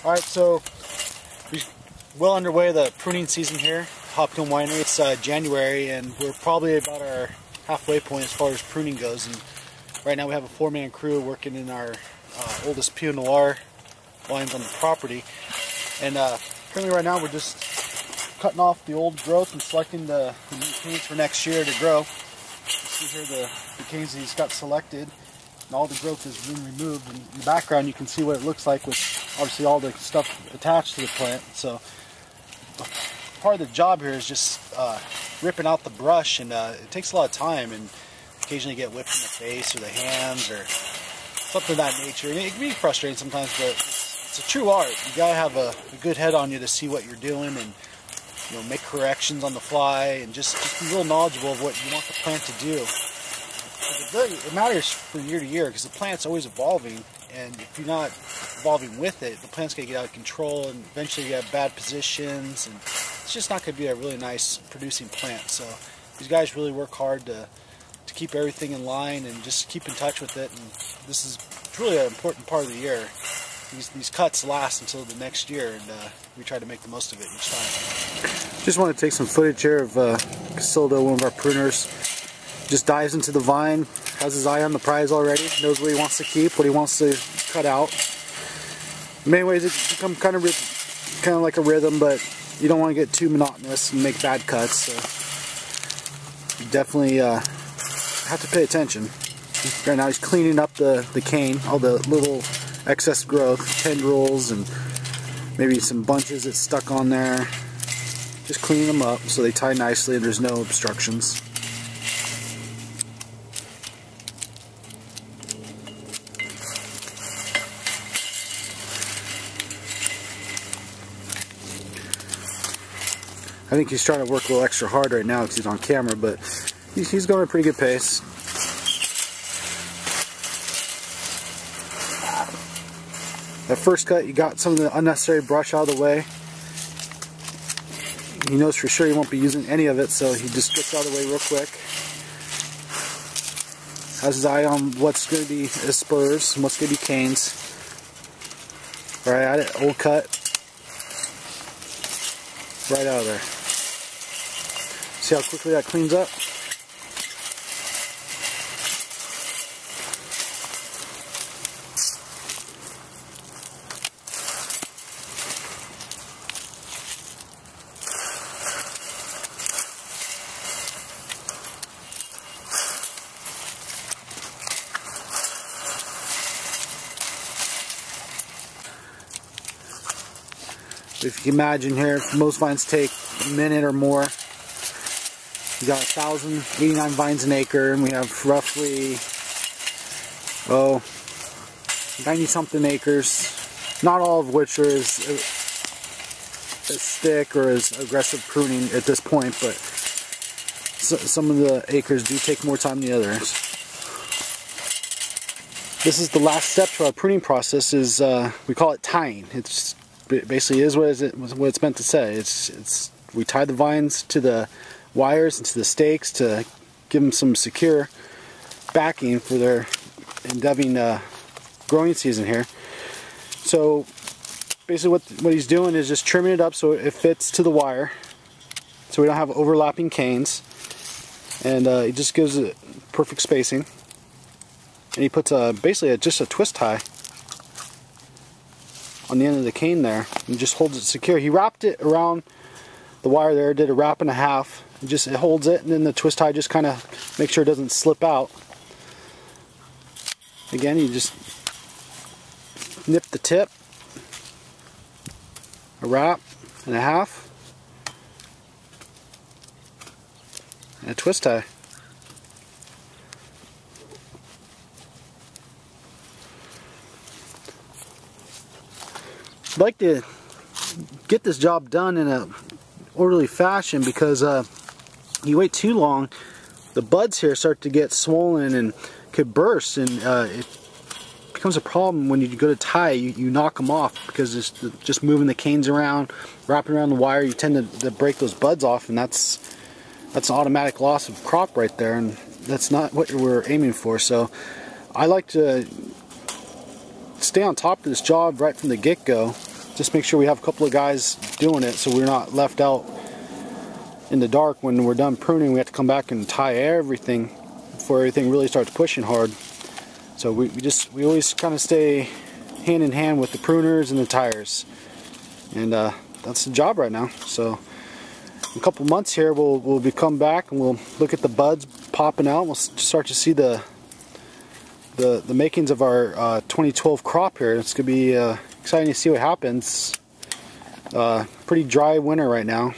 Alright, so we're well underway the pruning season here, Hopcomb Winery. It's January and we're probably about our halfway point as far as pruning goes. And right now we have a 4-man crew working in our oldest Pinot Noir wines on the property. And currently right now we're just cutting off the old growth and selecting the new canes for next year to grow. You see here the canes that he's got selected. And all the growth has been removed. And in the background you can see what it looks like with obviously all the stuff attached to the plant. So part of the job here is just ripping out the brush, and it takes a lot of time, and occasionally get whipped in the face or the hands or something of that nature. And it can be frustrating sometimes, but it's a true art. You gotta have a good head on you to see what you're doing and make corrections on the fly, and just be real knowledgeable of what you want the plant to do. It matters from year to year because the plant's always evolving, and if you're not evolving with it, the plant's going to get out of control, and eventually you have bad positions, and it's just not going to be a really nice producing plant. So these guys really work hard to keep everything in line and just keep in touch with it, and this is really an important part of the year. These cuts last until the next year, and we try to make the most of it each time. Just want to take some footage here of Casildo, one of our pruners. Just dives into the vine, has his eye on the prize already, knows what he wants to keep, what he wants to cut out. In many ways it can become kind of like a rhythm, but you don't want to get too monotonous and make bad cuts. So you definitely have to pay attention. Right now he's cleaning up the cane, all the little excess growth, tendrils and maybe some bunches that's stuck on there. Just cleaning them up so they tie nicely and there's no obstructions. I think he's trying to work a little extra hard right now because he's on camera, but he's going at a pretty good pace. That first cut, you got some of the unnecessary brush out of the way. He knows for sure he won't be using any of it, so he just gets out of the way real quick. Has his eye on what's going to be his spurs and what's going to be canes. Right at it, old cut. Right out of there. See how quickly that cleans up? If you can imagine here, most vines take a minute or more. We got 1,089 vines an acre, and we have roughly 90-something acres. Not all of which are as thick or as aggressive pruning at this point, but some of the acres do take more time than the others. This is the last step to our pruning process. Is we call it tying. It basically is what it's meant to say. We tie the vines to the wires and to the stakes to give them some secure backing for their endeavoring growing season here. So basically what he's doing is just trimming it up so it fits to the wire, so we don't have overlapping canes, and he just gives it perfect spacing. And he puts basically just a twist tie on the end of the cane there and just holds it secure. He wrapped it around the wire there, did a wrap and a half. It holds it, and then the twist tie just kind of makes sure it doesn't slip out. Again, you just nip the tip, a wrap and a half, and a twist tie. I'd like to get this job done in a orderly fashion because you wait too long, the buds here start to get swollen and could burst, and it becomes a problem when you go to tie. You knock them off because it's just moving the canes around, wrapping around the wire. You tend to break those buds off, and that's an automatic loss of crop right there, and that's not what we're aiming for. So I like to stay on top of this job right from the get-go just make sure we have a couple of guys doing it so we're not left out in the dark. When we're done pruning, we have to come back and tie everything before everything really starts pushing hard. So we always kind of stay hand in hand with the pruners and the tires, and that's the job right now. So in a couple months here, we'll come back and we'll look at the buds popping out. We'll start to see the makings of our 2012 crop here. It's gonna be exciting to see what happens. Pretty dry winter right now.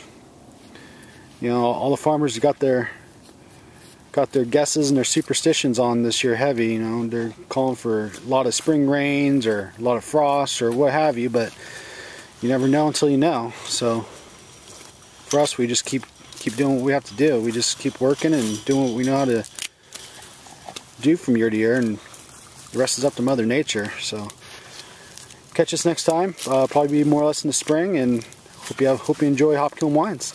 You know, all the farmers got their guesses and their superstitions on this year heavy. You know, they're calling for a lot of spring rains or a lot of frost or what have you, but you never know until you know. So for us, we just keep doing what we have to do. We just keep working and doing what we know how to do from year to year, and the rest is up to Mother Nature. So catch us next time. Probably be more or less in the spring, and hope you enjoy Hopkiln wines.